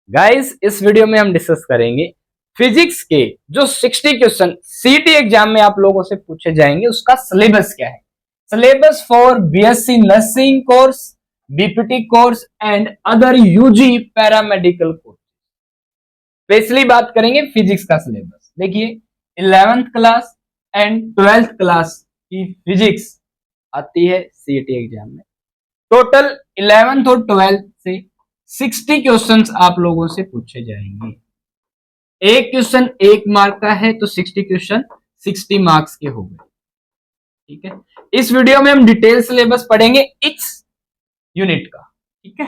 Guys इस video में हम डिस्कस करेंगे फिजिक्स के जो 60 क्वेश्चन सीटी एग्जाम में आप लोगों से पूछे जाएंगे उसका सिलेबस क्या है। Syllabus for BSc nursing course, BPT course and other UG paramedical course. Specially बात करेंगे फिजिक्स का सिलेबस। देखिए 11th class and 12th class की फिजिक्स आती है सीटी एग्जाम में। टोटल 11th और 12th से 60 क्वेश्चंस आप लोगों से पूछे जाएंगे। एक क्वेश्चन 1 मार्क का है तो 60 क्वेश्चन 60 मार्क्स के हो गए। ठीक है, इस वीडियो में हम डिटेल सिलेबस पढ़ेंगे इस यूनिट का। ठीक है,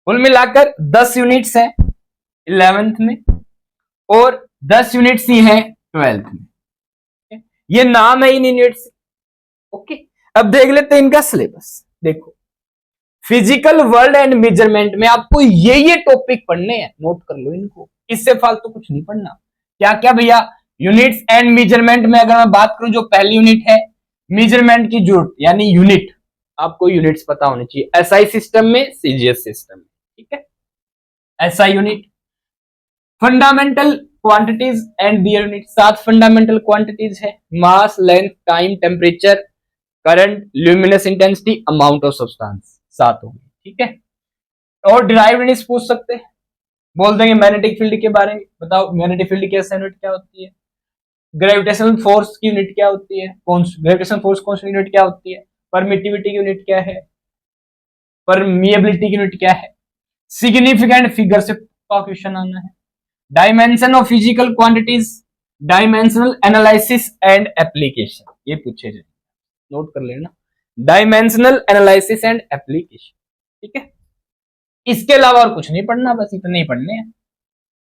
कुल मिलाकर 10 यूनिट्स हैं 11th में और 10 यूनिट्स ही हैं 12th में। ये नाम है इन यूनिट्स। ओके, अब देख लेते हैं इनका सिलेबस। देखो, फिजिकल वर्ल्ड एंड मेजरमेंट में आपको ये टॉपिक पढ़ने हैं, नोट कर लो इनको, इससे फालतू कुछ नहीं पढ़ना। क्या क्या भैया? यूनिट्स एंड मेजरमेंट में अगर मैं बात करूं, जो पहली यूनिट है मेजरमेंट की जरूरत यानी यूनिट, आपको यूनिट्स पता होने चाहिए एसआई सिस्टम में, सीजीएस सिस्टम में। ठीक है, SI unit fundamental quantities and their unit. 7 fundamental quantities है, mass, length, time, temperature, current, luminous intensity, amount of substance. 7 हो गई। ठीक है, और डिराइव्ड यूनिट्स पूछ सकते हैं, बोल देंगे मैग्नेटिक फील्ड के बारे में, बताओ मैग्नेटिक फील्ड की एसआई यूनिट क्या होती है, ग्रेविटेशनल फोर्स की यूनिट क्या होती है, ग्रेविटेशनल फोर्स कांस्टेंट यूनिट क्या होती है, परमिटिविटी की यूनिट क्या है, परमिएबिलिटी की यूनिट क्या है, सिग्निफिकेंट फिगर से क्वेश्चन आना है, dimension of physical quantities, dimensional analysis and application, ये पूछे जाए, नोट कर लेना, डायमेंशनल एनालिसिस एंड एप्लीकेशन। ठीक है, इसके अलावा और कुछ नहीं पढ़ना, बस इतने ही पढ़ने हैं।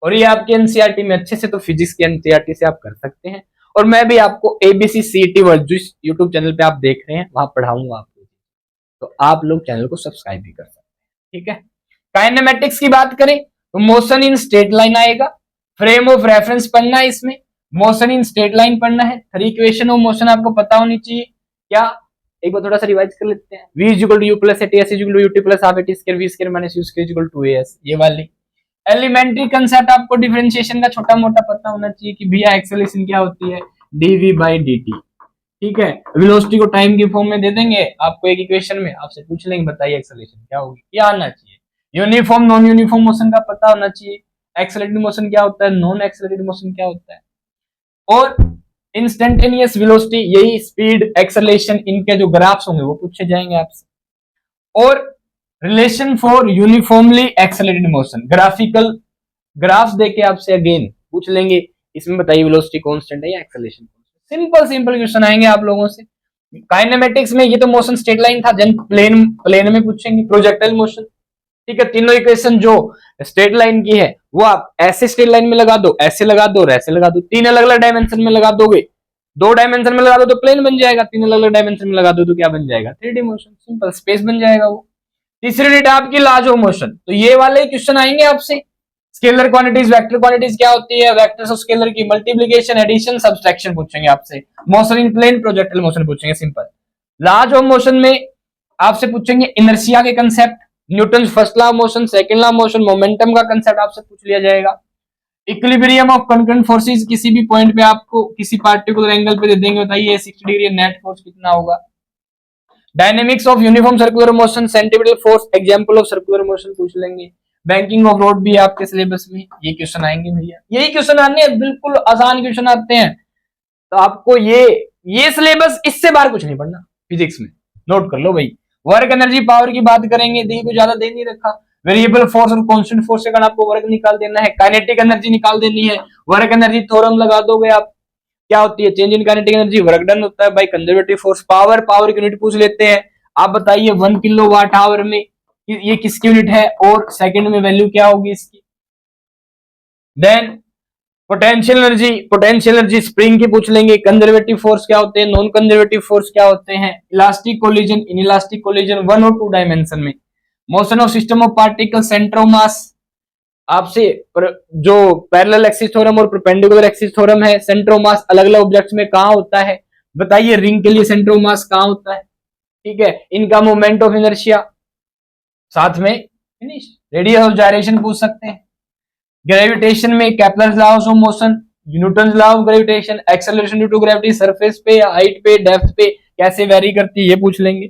और ये आपके एनसीईआरटी में अच्छे से, तो फिजिक्स के एनसीईआरटी से आप कर सकते हैं। और मैं भी आपको एबीसी सीईटी वर्ल्ड जो यूट्यूब चैनल पे आप देख रहे हैं वहां पढ़ाऊंगा आपको, तो आप लोग चैनल को सब्सक्राइब भी कर सकते हैं। ठीक है, काइनेमेटिक्स की बात करें तो मोशन इन स्ट्रेट लाइन आएगा, फ्रेम ऑफ रेफरेंस पढ़ना है, इसमें मोशन इन स्ट्रेट लाइन पढ़ना है, 3 इक्वेशन ऑफ मोशन आपको पता होनी चाहिए। क्या, एक बार थोड़ा सा रिवाइज कर लेते हैं। v equal to u plus at, s equal to ut plus half at square, v square minus u square equal to as, ये वाली एलिमेंट्री कंसेप्ट आपको डिफरेंशिएशन का छोटा मोटा पता होना चाहिए कि भैया एक्सेलरेशन क्या होती है, dv बाई dt। ठीक है, वेलोसिटी को टाइम की फॉर्म में दे देंगे आपको एक इक्वेशन में, आपसे पूछ लेंगे बताइए एक्सेलरेशन क्या होगी, क्या आना चाहिए। यूनिफॉर्म नॉन यूनिफॉर्म मोशन का पता होना चाहिए, एक्सेलरेटेड मोशन क्या होता है, नॉन एक्सेलरेटेड मोशन क्या होता है, और इंस्टेंटेनियस वेलोसिटी, यही स्पीड एक्सेलरेशन, इनके जो ग्राफ्स होंगे वो पूछे जाएंगे आपसे। और relation for uniformly accelerated motion, graphical graphs देके आपसे अगेन पूछ लेंगे, इसमें बताइए वेलोसिटी कांस्टेंट है या एक्सेलरेशन। सिंपल सिंपल क्वेश्चन आएंगे आप लोगों से। काइनेमेटिक्स में ये तो मोशन स्ट्रेट लाइन था, जन प्लेन में पूछेंगे प्रोजेक्टाइल मोशन। ठीक है, तीनों इक्वेशन जो स्ट्रेट लाइन की है वो आप ऐसे स्ट्रेट लाइन में लगा दो, ऐसे लगा दो और ऐसे लगा दो, 3 अलग अलग डायमेंशन में लगा दोगे, 2 डायमेंशन में लगा दो तो प्लेन बन जाएगा, 3 अलग अलग डायमेंशन में लगा दो तो क्या बन जाएगा, 3D मोशन, सिंपल स्पेस बन जाएगा वो। तीसरी यूनिट आपकी लाज ऑफ मोशन, तो ये वाले क्वेश्चन आएंगे आपसे। स्केलर क्वांटिटीज, वेक्टर क्वांटिटीज क्या होती है, वेक्टर्स और स्केलर की मल्टीप्लिकेशन, एडिशन, सब्सट्रैक्शन पूछेंगे आपसे। Motion in plane, projectile motion पूछेंगे सिंपल। लाज ऑफ मोशन में आपसे पूछेंगे इनर्शिया के concept, Newton first law of motion, second law of motion, momentum का कंसेप्ट आपसे पूछ लिया जाएगा। इक्विलिब्रियम ऑफ कॉन्करेंट फोर्सेस, किसी भी पॉइंट पे आपको किसी पार्टिकुलर एंगल पे दे देंगे, बताइए 60 डिग्री नेट फोर्स कितना होगा। Dynamics of uniform circular motion, centripetal force, example of circular motion पूछ लेंगे। बैंकिंग ऑफ रोड भी आपके सिलेबस में ये क्वेश्चन आएंगे भैया, यही क्वेश्चन आने हैं, बिल्कुल आसान क्वेश्चन आते हैं। तो आपको ये सिलेबस, इससे बाहर कुछ नहीं पढ़ना फिजिक्स में, नोट कर लो भाई। वर्क एनर्जी पावर की बात करेंगे, दी को ज्यादा दे नहीं रखा। वेरिएबल फोर्स और कांस्टेंट फोर्स से आपको वर्क निकाल देना है, काइनेटिक एनर्जी निकाल देनी है, वर्क एनर्जी थ्योरम लगा दोगे आप, क्या होती है, change in kinetic energy, work done होता है बाय कंजर्वेटिव फोर्स। पावर की यूनिट पूछ लेते हैं, आप बताइए 1 किलोवाट आवर में ये किसकी यूनिट है और सेकंड में वैल्यू क्या होगी इसकी। देन पोटेंशियल एनर्जी स्प्रिंग की पूछ लेंगे, कंजर्वेटिव फोर्स क्या होते हैं, नॉन कंजर्वेटिव फोर्स क्या होते हैं, इलास्टिक कोलिजन, इनइलास्टिक कोलिजन 1 और 2 डायमेंशन में, motion of system of particle, centre of mass, आपसे जो पैरेलल एक्सिस थ्योरम और परपेंडिकुलर एक्सिस थ्योरम है, सेंटर ऑफ मास अलग अलग ऑब्जेक्ट्स में कहां होता है, बताइए रिंग के लिए सेंटर ऑफ मास कहां होता है। ठीक है, इनका मोमेंट ऑफ इनर्शिया, साथ में रेडियस ऑफ जायरेशन पूछ सकते हैं। ग्रेविटेशन में Kepler's law of motion, Newton law of gravitation, acceleration due to gravity surface पे या हाइट पे डेप्थ पे कैसे वेरी करती है ये पूछ लेंगे।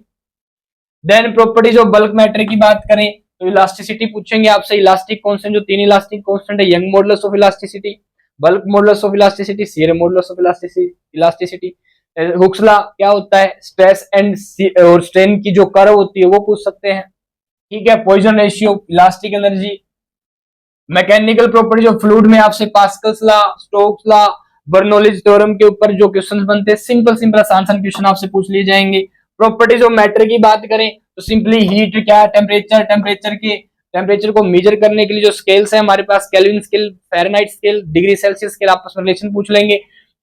Then properties of bulk matter की बात करें तो इलास्टिसिटी पूछेंगे आपसे, इलास्टिक कांस्टेंट जो तीन इलास्टिक कांस्टेंट है, young modulus of elasticity, bulk modulus of elasticity, shear modulus of elasticity, Hooke's law क्या होता है, स्ट्रेस एंड और स्ट्रेन की जो कर्व होती है वो पूछ सकते हैं, ठीक है। Poisson ratio, elastic energy, mechanical properties of fluid में आपसे Pascal's law, Stokes law, Bernoulli's theorem के ऊपर जो क्वेश्चंस बनते हैं सिंपल सिंपल आसान क्वेश्चन आपसे पूछ लिए जाएंगे। प्रॉपर्टीज ऑफ मैटर की बात करें तो सिंपली हीट क्या, टेम्परेचर, टेम्परेचर को मेजर करने के लिए जो स्केल्स है हमारे पास, Kelvin scale, Fahrenheit scale, degree Celsius scale, आपस में रिलेशन पूछ लेंगे।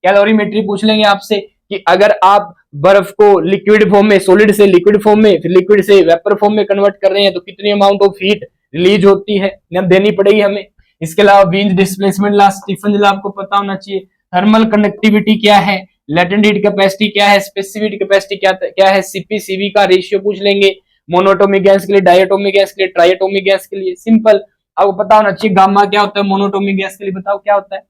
कैलोरीमेट्री पूछ लेंगे आपसे कि अगर आप बर्फ को लिक्विड फॉर्म में, सॉलिड से लिक्विड फॉर्म में, फिर लिक्विड से वेपर फॉर्म में कन्वर्ट कर रहे हैं तो कितनी अमाउंट ऑफ हीट रिलीज होती है, देनी पड़ेगी हमें। इसके अलावा Wien's displacement law, Stephen law आपको पता होना चाहिए। थर्मल कंडक्टिविटी क्या है, लेटेंट हीट कैपेसिटी क्या है, स्पेसिफिक हीट कैपेसिटी क्या है, सीपी सीवी का रेशियो पूछ लेंगे। मोनोटोमिक गैस के लिए, डायटोमिक गैस के लिए, ट्राइटोमिक गैस के लिए, सिंपल आपको पता होना चाहिए। गामा क्या होता है, मोनोटोमिक गैस के लिए बताओ क्या होता है।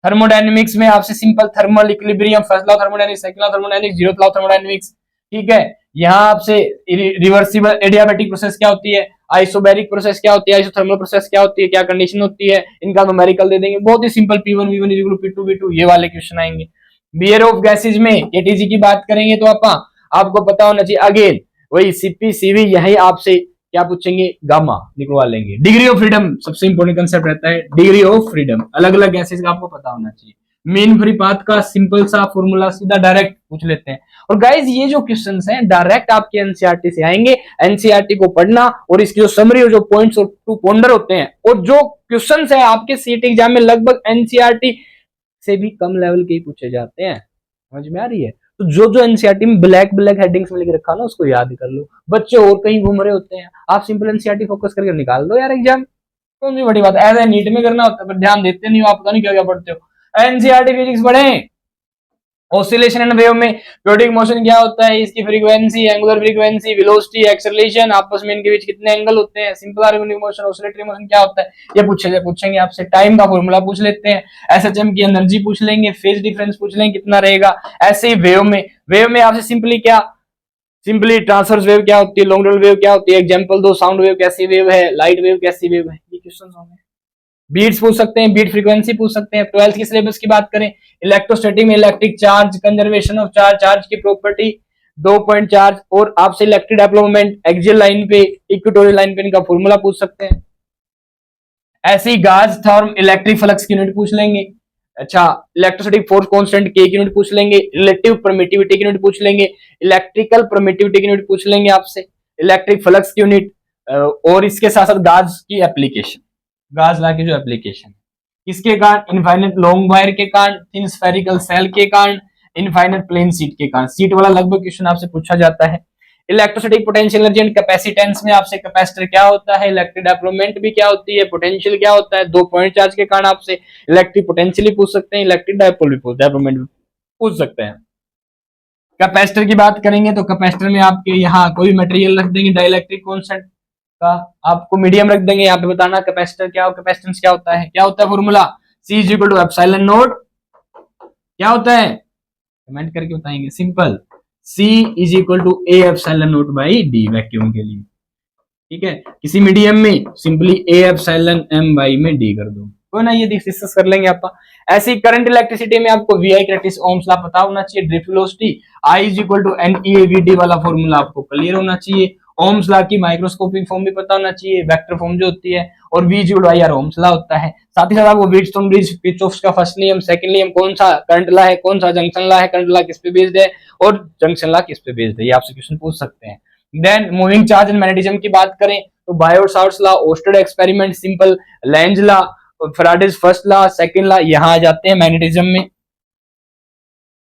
थर्मोडायनेमिक्स में आपसे simple thermal equilibrium, first law thermodynamics, second law thermodynamics, zeroth law thermodynamics, ठीक है। यहाँ आपसे रिवर्सिबल एडियाबैटिक प्रोसेस क्या होती है, आइसोबैरिक प्रोसेस क्या होती है, आइसोथर्मल प्रोसेस क्या होती है, क्या कंडीशन होती है, इनका न्यूमेरिकल दे देंगे। बहुत ही simple, P1 V1 P2 V2 ये वाले क्वेश्चन आएंगे। बियर ऑफ गैसेज में केटीजी की बात करेंगे तो आपको पता होना चाहिए, अगेन वही सीपी सीवी, यही आपसे क्या पूछेंगे, गामा निकलवा लेंगे। डिग्री ऑफ फ्रीडम सबसे इंपॉर्टेंट कंसेप्ट रहता है, डिग्री ऑफ फ्रीडम, अलग अलग गैसेज का आपको पता होना चाहिए। मीन फ्री पाथ का सिंपल सा फॉर्मूला सीधा डायरेक्ट पूछ लेते हैं। और गाइज ये जो क्वेश्चंस हैं डायरेक्ट आपके एनसीईआरटी से आएंगे, एनसीईआरटी को पढ़ना और इसकी जो समरी और जो पॉइंट्स और टू पॉन्डर होते हैं और जो क्वेश्चंस हैं आपके सीईटी एग्जाम में लगभग एनसीईआरटी से भी कम लेवल के ही पूछे जाते हैं। समझ में आ रही है? तो जो एनसीईआरटी में ब्लैक हेडिंग्स में लिख रखा ना उसको याद कर लो। बच्चे और कहीं घूम रहे होते हैं, आप सिंपल एनसीईआरटी फोकस करके निकाल दो यार एग्जाम, कौन सी बड़ी बात है। ऐसा नीट में करना होता है पर ध्यान देते नहीं हो आप, पता नहीं क्या क्या पढ़ते हो। एनसीईआरटी फिजिक्स पढ़ें। ऑसिलेशन एंड वेव में पीरियोडिक मोशन क्या होता है, इसकी frequency, angular frequency, velocity, acceleration, आपस में इनके बीच कितने एंगल होते हैं, simple harmonic motion, oscillatory motion क्या होता है, ये पूछेंगे आपसे। टाइम का फॉर्मूला पूछ लेते हैं, एसएचएम की एनर्जी पूछ लेंगे, फेज डिफरेंस पूछ लेंगे कितना रहेगा। ऐसे ही वेव में आपसे सिंपली ट्रांसवर्स वेव क्या होती है, लॉन्ग वेव क्या होती है, एग्जांपल दो, साउंड वेव कैसी वेव है, लाइट वेव कैसी वेव है, ये क्वेश्चंस होंगे। बीट्स पूछ सकते हैं, बीट फ्रीक्वेंसी पूछ सकते हैं। 12th की सिलेबस की बात करें, इलेक्ट्रोस्टैटिक में electric charge, conservation of charge, charge की प्रॉपर्टी, 2 पॉइंट चार्ज और आपसे इलेक्ट्रिक डेवलपमेंट, एक्सियल लाइन पे, इक्वेटोरियल लाइन पे इनका फॉर्मूला पूछ सकते हैं। ऐसे ही गाज थर्म इलेक्ट्रिक फ्लक्स की यूनिट पूछ लेंगे। अच्छा, इलेक्ट्रोस्टैटिक फोर्स कांस्टेंट के की यूनिट पूछ लेंगे, रिलेटिव परमिटिविटी की यूनिट पूछ लेंगे, इलेक्ट्रिकल परमिटिविटी की यूनिट पूछ लेंगे आपसे, इलेक्ट्रिक फ्लक्स की यूनिट, और इसके साथ साथ गाज की एप्लीकेशन, गाज लॉ की जो एप्लीकेशन किसके कारण, इनफाइनाइट लॉन्ग वायर के कारण, थिन स्फेरिकल सेल के कारण, इनफाइनाइट प्लेन सीट के कारण। सीट वाला लगभग क्वेश्चन आपसे पूछा जाता है। Electrostatic potential energy and capacitance में आपसे कैपेसिटर क्या होता है, इलेक्ट्रिक डेवलपमेंट भी क्या होती है, पोटेंशियल क्या होता है, 2 पॉइंट चार्ज के कारण आपसे इलेक्ट्रिक पोटेंशियल पूछ सकते हैं, इलेक्ट्रिक डायपोल भी डेवलपमेंट पूछ सकते हैं। कैपेसिटर की बात करेंगे तो कैपेसिटर में आपके यहाँ कोई मटेरियल रख देंगे, डाइलेक्ट्रिक कांस्टेंट का आपको मीडियम रख देंगे, यहाँ पे बताना कैपेसिटर क्या हो, कैपेसिटेंस क्या होता है फॉर्मूला, C = ε0 क्या होता है, कमेंट करके बताएंगे, simple C = A ε0/d vacuum के लिए, ठीक है। किसी मीडियम में सिंपली A में d कर दो, कोई ना, ये डिस्कस कर लेंगे आप। ऐसी करंट इलेक्ट्रिसिटी में आपको VI कैरेक्टरिस्टिक ओम्स लॉ पता होना चाहिए, ड्रिफ्ट वेलोसिटी I = NeAVD वाला फॉर्मूला आपको क्लियर होना चाहिए, ओम्स लॉ की माइक्रोस्कोपिक फॉर्म भी पता होना चाहिए, वेक्टर फॉर्म जो होती है, और V = IR ओम्स लॉ होता है। साथ ही साथ आपको व्हीटस्टोन ब्रिज, किरचॉफ का फर्स्ट नियम, सेकंड नियम, कौन सा करंट लॉ है, कौन सा जंक्शन लॉ है, करंट लॉ किस पे बेस्ड है और जंक्शन लॉ किस पे बेस्ड है, ये आपसे क्वेश्चन पूछ सकते हैं। Then moving charge and magnetism की बात करें तो Biot Savart's law, Oersted experiment, simple Lenz law, Faraday's first law, second law, यहां आ जाते हैं मैग्नेटिज्म में।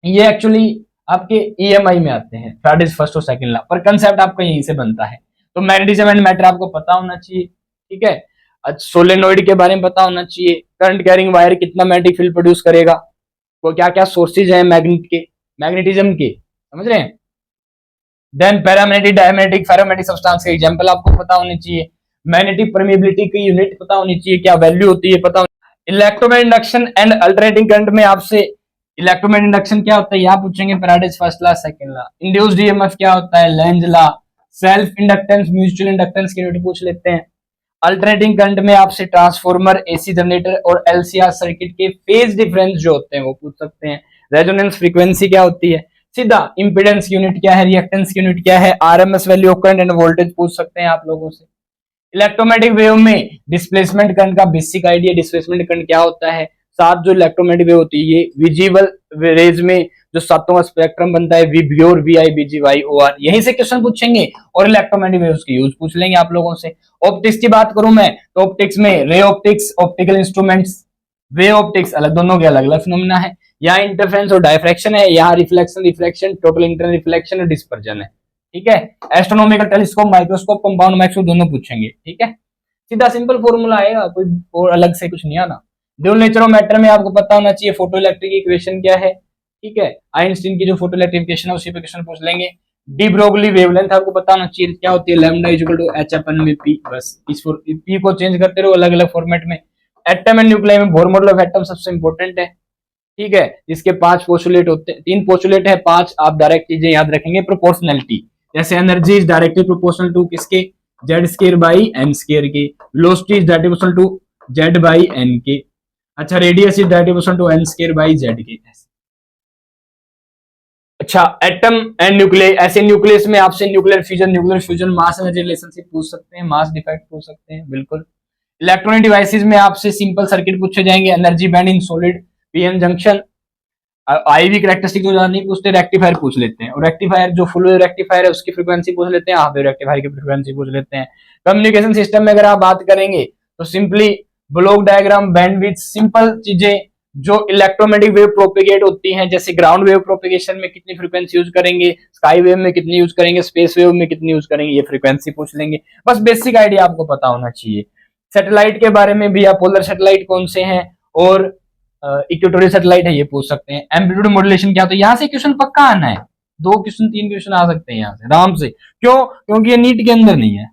ये एक्चुअली आपके EMI में आते हैं, फैराडेज फर्स्ट और सेकंड लॉ, पर कंसेप्ट आपका यहीं से बनता है। तो मैग्नेटिज्म एंड मैटर आपको पता होना चाहिए, ठीक है। सोलेनोइड के बारे में पता होना चाहिए, करंट कैरिंग वायर कितना मैग्नेटिक फील्ड प्रोड्यूस करेगा, वो क्या क्या सोर्सेज हैं मैग्नेटिज्म के, समझ रहे हैं। Then paramagnetic, diamagnetic, ferromagnetic substance के एग्जांपल आपको पता होने चाहिए। मैग्नेटिक परमेबिलिटी की यूनिट पता होनी चाहिए, क्या वैल्यू होती है पता। Electromagnetic induction and alternating current में आपसे इलेक्ट्रोमैग्नेटिक इंडक्शन क्या होता है यहाँ पूछेंगे, Faraday's first law second law. Induced EMF क्या होता है, Lenz law. Self inductance mutual inductance की यूनिट पूछ लेते हैं। अल्टरनेटिंग करंट में आपसे ट्रांसफार्मर, एसी जनरेटर और एलसीआर सर्किट के फेज डिफरेंस जो होते हैं वो पूछ सकते हैं। रेजोनेंस फ्रीक्वेंसी क्या होती है, सीधा इंपीडेंस यूनिट क्या है, रिएक्टेंस यूनिट क्या है, RMS value of current end voltage पूछ सकते हैं आप लोगों से। इलेक्ट्रोमैग्नेटिक वेव में डिस्प्लेसमेंट करंट का बेसिक आइडिया, डिस्प्लेसमेंट करंट क्या होता है। सात जो इलेक्ट्रोमैग्नेटिक वेव होती है ये विजिबल रेज में जो सातों का स्पेक्ट्रम बनता है, V pure V I B G Y O R, यहीं से क्वेश्चन पूछेंगे और इलेक्ट्रोमैग्नेटिक वेव्स की यूज पूछ लेंगे आप लोगों से। ऑप्टिक्स की बात करूं मैं तो ऑप्टिक्स में रे ऑप्टिक्स, ऑप्टिकल इंस्ट्रूमेंट्स, वे ऑप्टिक्स अलग, दोनों के अलग अलग फिनोमेना है। यहाँ इंटरफेरेंस और डायफ्रैक्शन है, यहाँ reflection, reflection, total internal reflection और डिस्पर्जन है। ठीक है, astronomical telescope, microscope, compound microscope दोनों पूछेंगे। ठीक है, सीधा सिंपल फॉर्मूला आएगा, कोई और अलग से कुछ नहीं आना। ड्यूल नेचर ऑफ मैटर में आपको पता होना चाहिए फोटो इलेक्ट्रिक इक्वेशन क्या है। ठीक है, आइंस्टीन की जो फोटो इलेक्ट्रिक इक्वेशन है उसी पे क्वेश्चन पूछ लेंगे। डी ब्रोगली वेवलेंथ आपको पता होना चाहिए क्या होती है, लैम्डा इक्वल टू एच अपन में पी, बस इस पी को चेंज करते रहो अलग अलग फॉर्मेट में। एटम एंड न्यूक्लियर में बोर मॉडल ऑफ एटम सबसे इंपॉर्टेंट है। ठीक है, जिसके 5 पोस्टुलेट होते हैं, 3 पोस्टुलेट है, 5 आप डायरेक्ट चीजें याद रखेंगे। प्रोपोर्शनलिटी, जैसे energy is directly proportional to किसके, Z square by N square के। Velocity is directly proportional to Z by N के। अच्छा, radius is directly proportional to N square by Z के। अच्छा, एटम एंड न्यूक्लियस, ऐसे nucleus में आपसे nuclear fusion mass energy relationship पूछ सकते हैं, मास डिफेक्ट पूछ सकते हैं, बिल्कुल। इलेक्ट्रॉनिक डिवाइसेस में आपसे सिंपल सर्किट पूछे जाएंगे, energy band in solid, PN junction. IV characteristic तो ज्यादा नहीं पूछते, रेक्टिफायर पूछ लेते हैं। और रेक्टिफायर जो फुल वेव रेक्टिफायर है उसकी फ्रीक्वेंसी पूछ लेते हैं, हाफ वेव रेक्टिफायर की फ्रीक्वेंसी पूछ लेते हैं। कम्युनिकेशन सिस्टम में अगर आप बात करेंगे तो simply block diagram, bandwidth, simple चीजें जो इलेक्ट्रोमैग्नेटिक वेव प्रोपेगेट होती हैं, जैसे ग्राउंड वेव प्रोपेगेशन में कितनी फ्रीक्वेंसी यूज करेंगे, स्काई वेव में कितनी यूज करेंगे, स्पेस वेव में कितनी यूज करेंगे, ये फ्रीक्वेंसी पूछ लेंगे। बस बेसिक आइडिया आपको पता होना चाहिए। सैटेलाइट के बारे में भी, पोलर सैटेलाइट कौन से हैं और इक्वेटोरियल सैटेलाइट है ये पूछ सकते हैं। एम्पलीट्यूड मॉड्यूलेशन क्या होता है, यहाँ से क्वेश्चन पक्का आना है, 2 क्वेश्चन 3 क्वेश्चन आ सकते हैं यहाँ से आराम से। क्यों, क्योंकि ये नीट के अंदर नहीं है,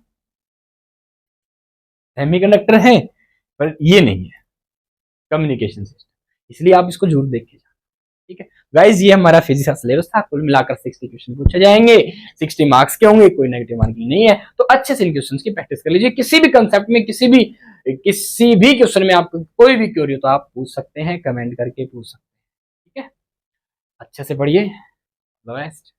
सेमीकंडक्टर है पर ये नहीं है कम्युनिकेशन सिस्टम, इसलिए आप इसको जरूर देख के जाना। ठीक है गाइज, ये हमारा फिजिक्स का सिलेबस था, कुल मिलाकर 60 क्वेश्चन पूछे जाएंगे, 60 मार्क्स के होंगे, कोई नेगेटिव मार्किंग नहीं है। तो अच्छे से इन क्वेश्चंस की प्रैक्टिस कर लीजिए। किसी भी कंसेप्ट में, किसी भी क्वेश्चन में आपको कोई भी क्वेरी हो तो आप पूछ सकते हैं, कमेंट करके पूछ सकते हैं। ठीक है, अच्छे से पढ़िए, द बेस्ट।